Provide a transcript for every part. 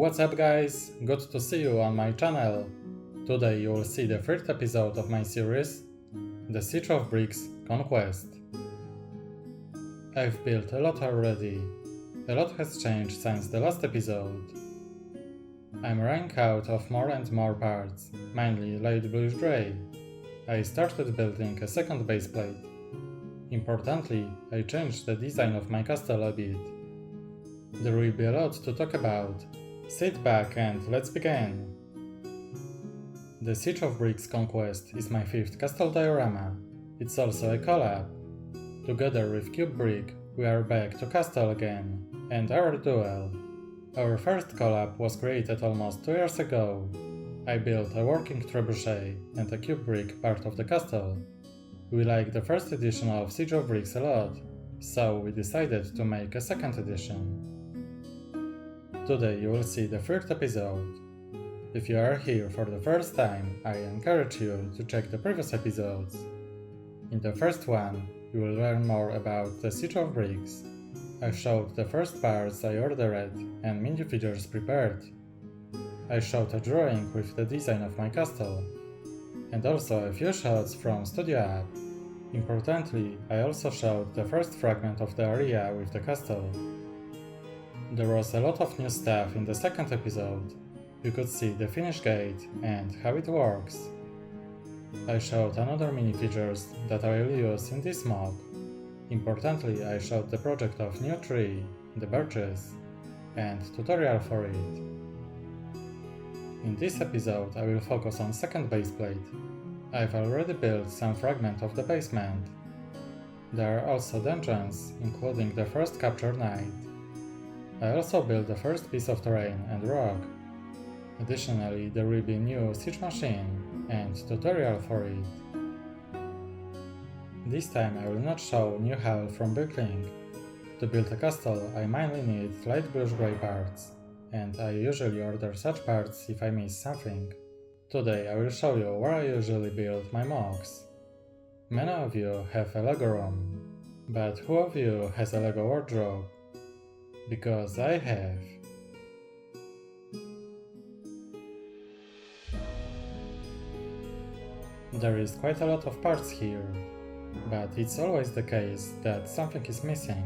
What's up guys, good to see you on my channel. Today you will see the third episode of my series, The Siege of Bricks Conquest. I've built a lot already. A lot has changed since the last episode. I'm running out of more and more parts, mainly light bluish grey. I started building a second baseplate. Importantly, I changed the design of my castle a bit. There will be a lot to talk about. Sit back and let's begin! The Siege of Bricks Conquest is my 5th castle diorama. It's also a collab. Together with Cube Brick, we are back to castle again, and our duel. Our first collab was created almost 2 years ago. I built a working trebuchet and a cube brick part of the castle. We liked the first edition of Siege of Bricks a lot, so we decided to make a second edition. Today you will see the third episode. If you are here for the first time, I encourage you to check the previous episodes. In the first one, you will learn more about the Siege of Bricks. I showed the first parts I ordered and minifigures prepared. I showed a drawing with the design of my castle, and also a few shots from Studio app. Importantly, I also showed the first fragment of the area with the castle. There was a lot of new stuff in the second episode. You could see the finish gate and how it works. I showed another minifigures that I will use in this MOC. Importantly, I showed the project of new tree, the birches, and tutorial for it. In this episode I will focus on second baseplate. I've already built some fragment of the basement. There are also dungeons, including the first capture night. I also built the first piece of terrain and rock. Additionally, there will be new siege machine and tutorial for it. This time I will not show new hull from building. To build a castle I mainly need light bluish grey parts, and I usually order such parts if I miss something. Today I will show you where I usually build my MOCs. Many of you have a Lego room, but who of you has a Lego wardrobe? Because I have. There is quite a lot of parts here, but it's always the case that something is missing.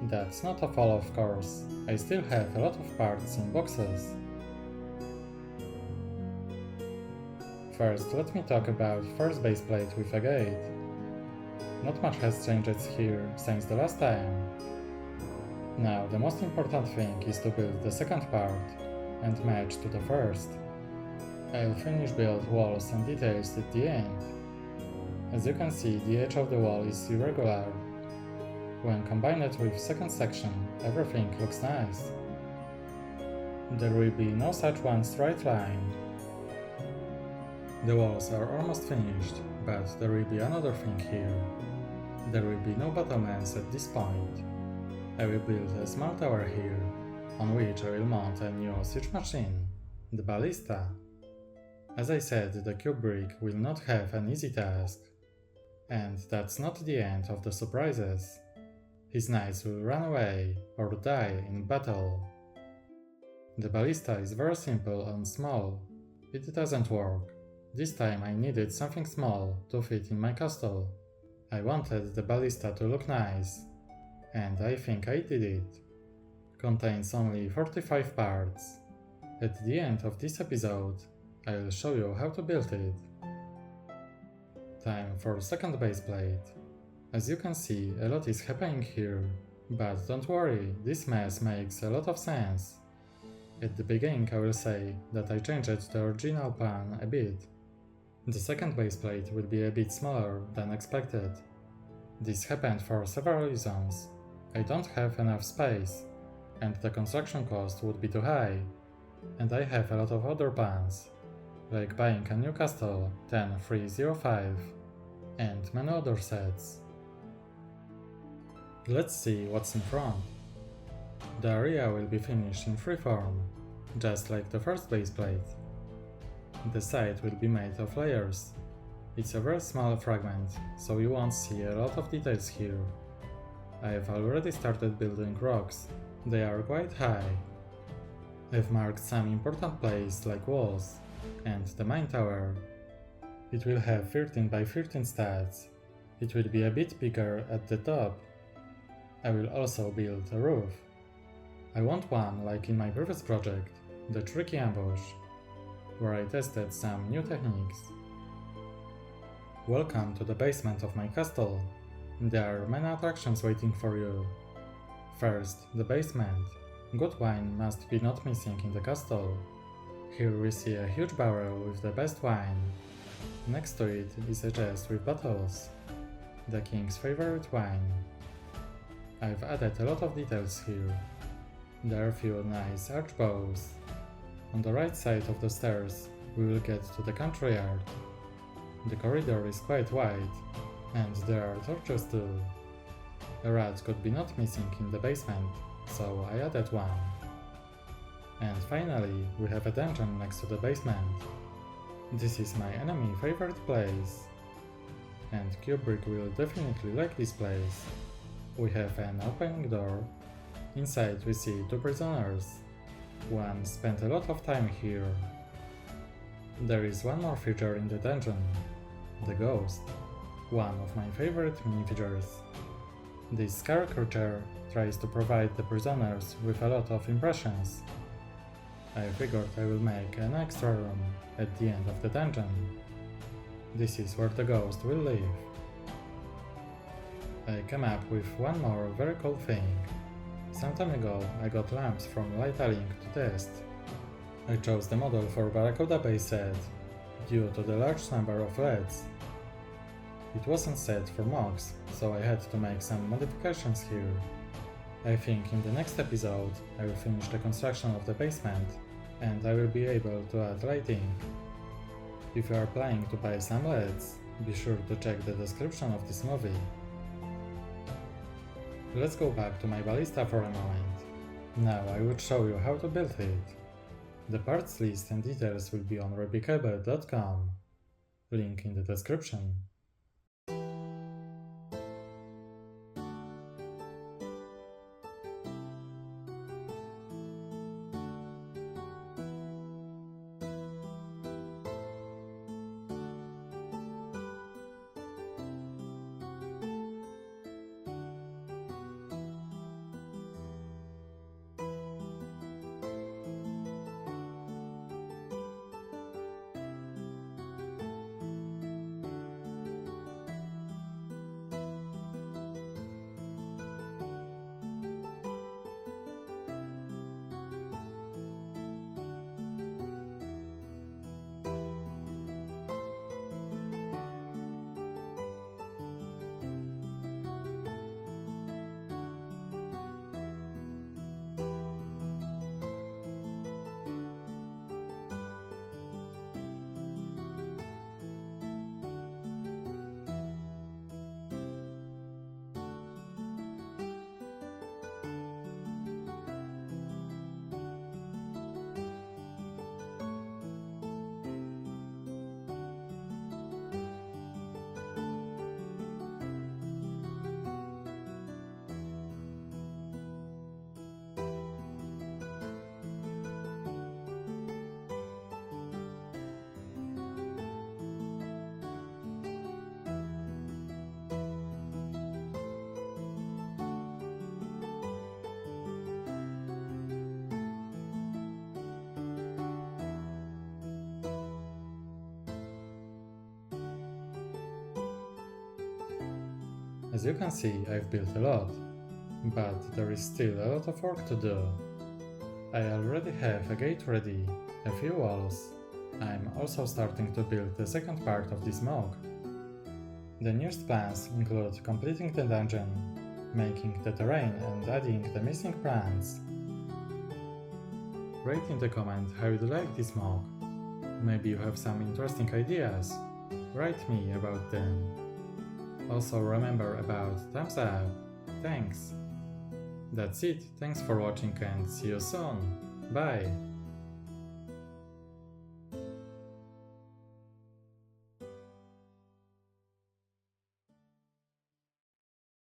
That's not all, of course. I still have a lot of parts in boxes. First, let me talk about first baseplate with a gate. Not much has changed here since the last time. Now, the most important thing is to build the second part and match to the first. I'll finish build walls and details at the end. As you can see, the edge of the wall is irregular. When combined with second section, everything looks nice. There will be no such one straight line. The walls are almost finished, but there will be another thing here. There will be no battlements at this point. I will build a small tower here, on which I will mount a new siege machine, the Ballista. As I said, the cube brick will not have an easy task. And that's not the end of the surprises. His knights will run away or die in battle. The Ballista is very simple and small. It doesn't work. This time I needed something small to fit in my castle. I wanted the Ballista to look nice. And I think I did it. Contains only 45 parts. At the end of this episode, I will show you how to build it. Time for second baseplate. As you can see, a lot is happening here, but don't worry, this mess makes a lot of sense. At the beginning I will say that I changed the original plan a bit. The second baseplate will be a bit smaller than expected. This happened for several reasons. I don't have enough space, and the construction cost would be too high, and I have a lot of other plans, like buying a new castle 10305 and many other sets. Let's see what's in front. The area will be finished in freeform, just like the first baseplate. The side will be made of layers. It's a very small fragment, so you won't see a lot of details here. I have already started building rocks. They are quite high. I've marked some important places like walls and the main tower. It will have 13 by 13 stats. It will be a bit bigger at the top. I will also build a roof. I want one like in my previous project, the tricky ambush, where I tested some new techniques. Welcome to the basement of my castle. There are many attractions waiting for you. First, the basement. Good wine must be not missing in the castle. Here we see a huge barrel with the best wine. Next to it is a chest with bottles, the king's favorite wine. I've added a lot of details here. There are a few nice archbows. On the right side of the stairs we will get to the country yard. The corridor is quite wide, and there are torches too. A rat could be not missing in the basement, so I added one. And finally, we have a dungeon next to the basement. This is my enemy favorite place. And Kubrick will definitely like this place. We have an opening door. Inside we see two prisoners. One spent a lot of time here. There is one more feature in the dungeon. The ghost. One of my favorite mini-features. This scary creature tries to provide the prisoners with a lot of impressions. I figured I will make an extra room at the end of the dungeon. This is where the ghost will live. I came up with one more very cool thing. Some time ago I got lamps from Lightailing to test. I chose the model for Barracuda base set due to the large number of LEDs. It wasn't set for MOCs, so I had to make some modifications here. I think in the next episode I will finish the construction of the basement and I will be able to add lighting. If you are planning to buy some LEDs, be sure to check the description of this movie. Let's go back to my Ballista for a moment. Now I will show you how to build it. The parts list and details will be on Rebrickable.com. Link in the description. As you can see, I've built a lot, but there is still a lot of work to do. I already have a gate ready, a few walls. I'm also starting to build the second part of this MOC. The newest plans include completing the dungeon, making the terrain and adding the missing plants. Write in the comment how you like this MOC. Maybe you have some interesting ideas. Write me about them. Also remember about thumbs up. Thanks. That's it, thanks for watching and see you soon. Bye.